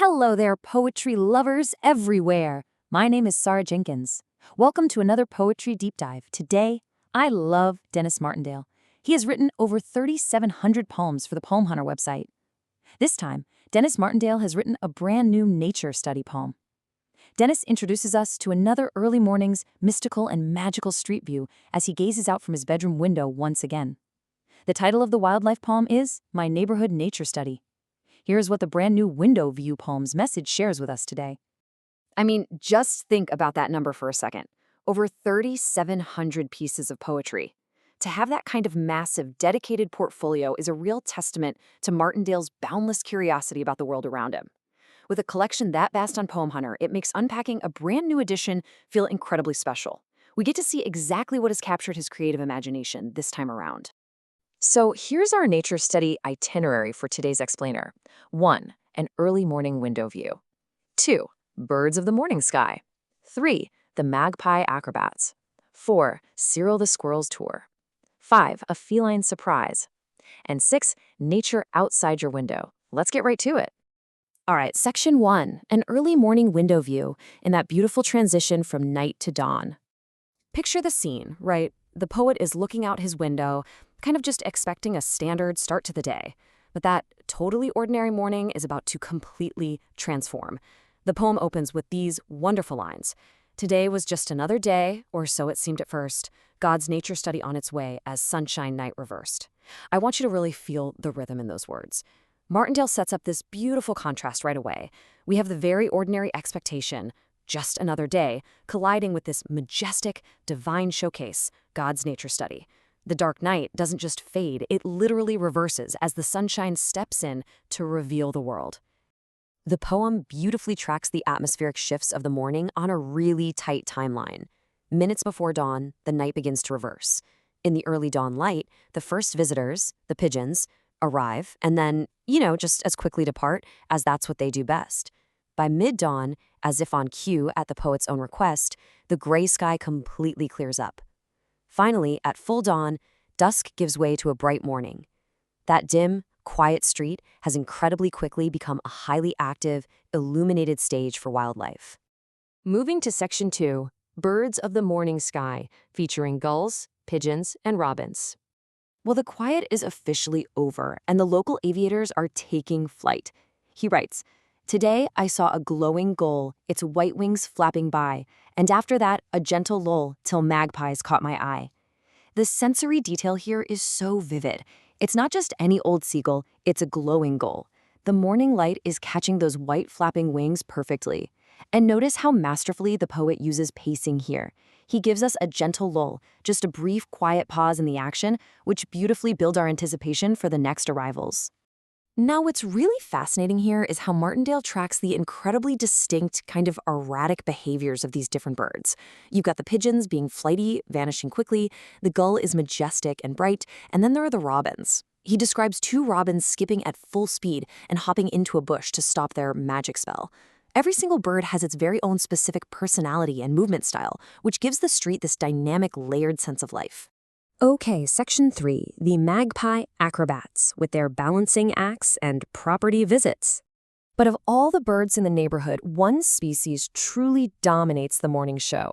Hello there, poetry lovers everywhere. My name is Sarah Jenkins. Welcome to another Poetry Deep Dive. Today, I love Denis Martindale. He has written over 3,700 poems for the Poem Hunter website. This time, Denis Martindale has written a brand new nature study poem. Denis introduces us to another early morning's mystical and magical street view as he gazes out from his bedroom window once again. The title of the wildlife poem is My Neighborhood Nature Study. Here's what the brand new Window View poem's message shares with us today. I mean, just think about that number for a second. Over 3,700 pieces of poetry. To have that kind of massive, dedicated portfolio is a real testament to Martindale's boundless curiosity about the world around him. With a collection that vast on Poem Hunter, it makes unpacking a brand new edition feel incredibly special. We get to see exactly what has captured his creative imagination this time around. So here's our nature study itinerary for today's explainer. 1. An early morning window view. 2. Birds of the morning sky. 3. The magpie acrobats. 4. Cyril the squirrel's tour. 5. A feline surprise. And 6. Nature outside your window. Let's get right to it. All right, section 1, an early morning window view in that beautiful transition from night to dawn. Picture the scene, right? The poet is looking out his window, kind of just expecting a standard start to the day. But that totally ordinary morning is about to completely transform. The poem opens with these wonderful lines. Today was just another day, or so it seemed at first, God's nature study on its way as sunshine night reversed. I want you to really feel the rhythm in those words. Martindale sets up this beautiful contrast right away. We have the very ordinary expectation, just another day, colliding with this majestic, divine showcase, God's nature study. The dark night doesn't just fade, it literally reverses as the sunshine steps in to reveal the world. The poem beautifully tracks the atmospheric shifts of the morning on a really tight timeline. Minutes before dawn, the night begins to reverse. In the early dawn light, the first visitors, the pigeons, arrive and then, just as quickly depart as that's what they do best. By mid-dawn, as if on cue at the poet's own request, the gray sky completely clears up. Finally, at full dawn, dusk gives way to a bright morning. That dim, quiet street has incredibly quickly become a highly active, illuminated stage for wildlife. Moving to section 2, Birds of the Morning Sky, featuring gulls, pigeons, and robins. Well, the quiet is officially over, and the local aviators are taking flight. He writes, "Today I saw a glowing gull, its white wings flapping by, and after that a gentle lull till magpies caught my eye." The sensory detail here is so vivid. It's not just any old seagull, it's a glowing gull. The morning light is catching those white flapping wings perfectly. And notice how masterfully the poet uses pacing here. He gives us a gentle lull, just a brief quiet pause in the action, which beautifully builds our anticipation for the next arrivals. Now, what's really fascinating here is how Martindale tracks the incredibly distinct, kind of erratic behaviors of these different birds. You've got the pigeons being flighty, vanishing quickly, the gull is majestic and bright, and then there are the robins. He describes 2 robins skipping at full speed and hopping into a bush to stop their magic spell. Every single bird has its very own specific personality and movement style, which gives the street this dynamic, layered sense of life. Okay, section 3, the magpie acrobats, with their balancing acts and property visits. But of all the birds in the neighborhood, one species truly dominates the morning show.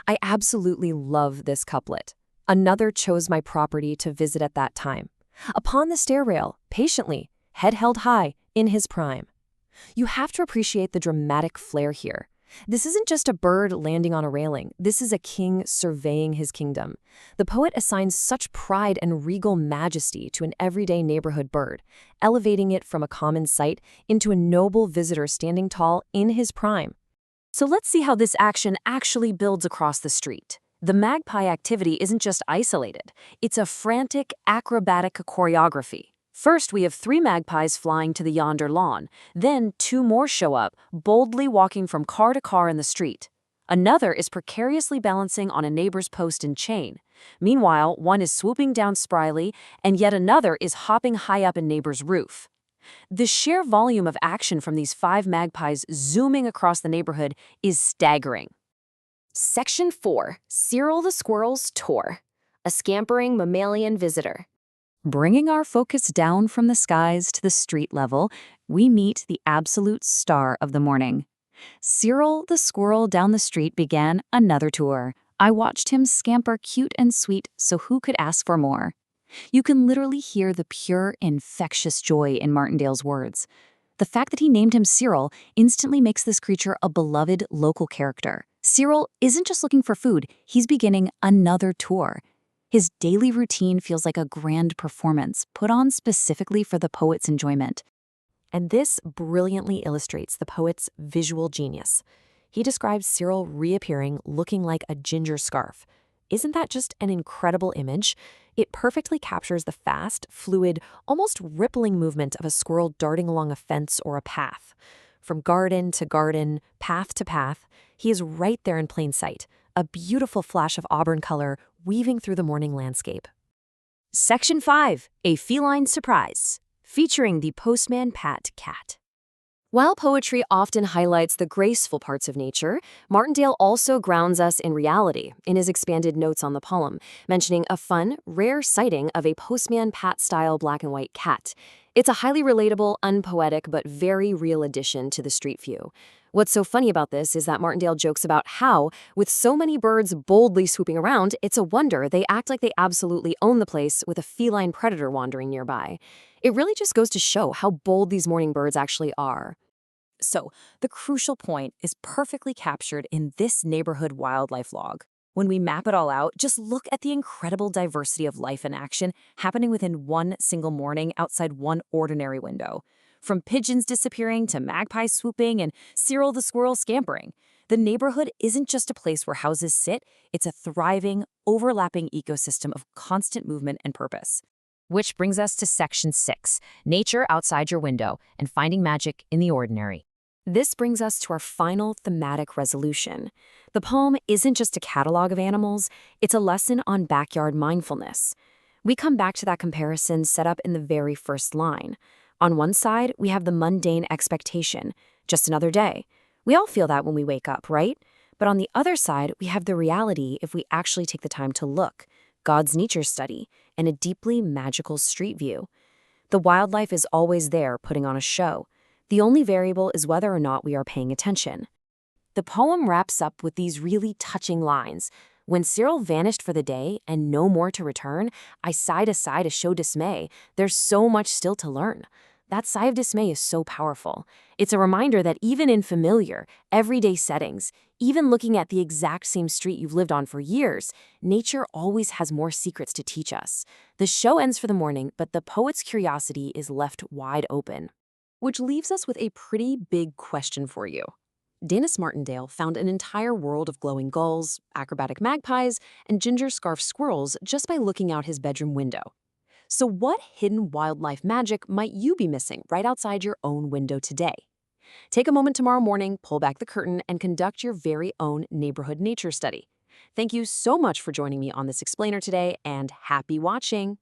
I absolutely love this couplet. Another chose my property to visit at that time. Upon the stair rail, patiently, head held high, in his prime. You have to appreciate the dramatic flair here. This isn't just a bird landing on a railing. This is a king surveying his kingdom. The poet assigns such pride and regal majesty to an everyday neighborhood bird, elevating it from a common sight into a noble visitor standing tall in his prime. So let's see how this action actually builds across the street. The magpie activity isn't just isolated. It's a frantic, acrobatic choreography. First, we have 3 magpies flying to the yonder lawn. Then 2 more show up, boldly walking from car to car in the street. Another is precariously balancing on a neighbor's post and chain. Meanwhile, one is swooping down spryly, and yet another is hopping high up in neighbor's roof. The sheer volume of action from these 5 magpies zooming across the neighborhood is staggering. Section 4, Cyril the squirrel's tour. A scampering mammalian visitor. Bringing our focus down from the skies to the street level, we meet the absolute star of the morning. Cyril the squirrel down the street began another tour. I watched him scamper cute and sweet, so who could ask for more? You can literally hear the pure, infectious joy in Martindale's words. The fact that he named him Cyril instantly makes this creature a beloved local character. Cyril isn't just looking for food, he's beginning another tour. His daily routine feels like a grand performance put on specifically for the poet's enjoyment. And this brilliantly illustrates the poet's visual genius. He describes Cyril reappearing looking like a ginger scarf. Isn't that just an incredible image? It perfectly captures the fast, fluid, almost rippling movement of a squirrel darting along a fence or a path. From garden to garden, path to path, he is right there in plain sight, a beautiful flash of auburn color weaving through the morning landscape. Section 5, A Feline Surprise, featuring the Postman Pat cat. While poetry often highlights the graceful parts of nature, Martindale also grounds us in reality in his expanded notes on the poem, mentioning a fun, rare sighting of a Postman Pat-style black and white cat. It's a highly relatable, unpoetic, but very real addition to the street view. What's so funny about this is that Martindale jokes about how, with so many birds boldly swooping around, it's a wonder they act like they absolutely own the place with a feline predator wandering nearby. It really just goes to show how bold these morning birds actually are. So, the crucial point is perfectly captured in this neighborhood wildlife log. When we map it all out, just look at the incredible diversity of life and action happening within one single morning outside one ordinary window. From pigeons disappearing to magpies swooping and Cyril the squirrel scampering. The neighborhood isn't just a place where houses sit, it's a thriving, overlapping ecosystem of constant movement and purpose. Which brings us to Section 6, Nature Outside Your Window and Finding Magic in the Ordinary. This brings us to our final thematic resolution. The poem isn't just a catalog of animals, it's a lesson on backyard mindfulness. We come back to that comparison set up in the very first line. On one side, we have the mundane expectation, just another day. We all feel that when we wake up, right? But on the other side, we have the reality if we actually take the time to look, God's nature study, and a deeply magical street view. The wildlife is always there putting on a show. The only variable is whether or not we are paying attention. The poem wraps up with these really touching lines. When Cyril vanished for the day and no more to return, I sighed a sigh to show dismay. There's so much still to learn. That sigh of dismay is so powerful. It's a reminder that even in familiar, everyday settings, even looking at the exact same street you've lived on for years, nature always has more secrets to teach us. The show ends for the morning, but the poet's curiosity is left wide open. Which leaves us with a pretty big question for you. Denis Martindale found an entire world of glowing gulls, acrobatic magpies, and ginger scarf squirrels just by looking out his bedroom window. So what hidden wildlife magic might you be missing right outside your own window today? Take a moment tomorrow morning, pull back the curtain, and conduct your very own neighborhood nature study. Thank you so much for joining me on this explainer today, and happy watching!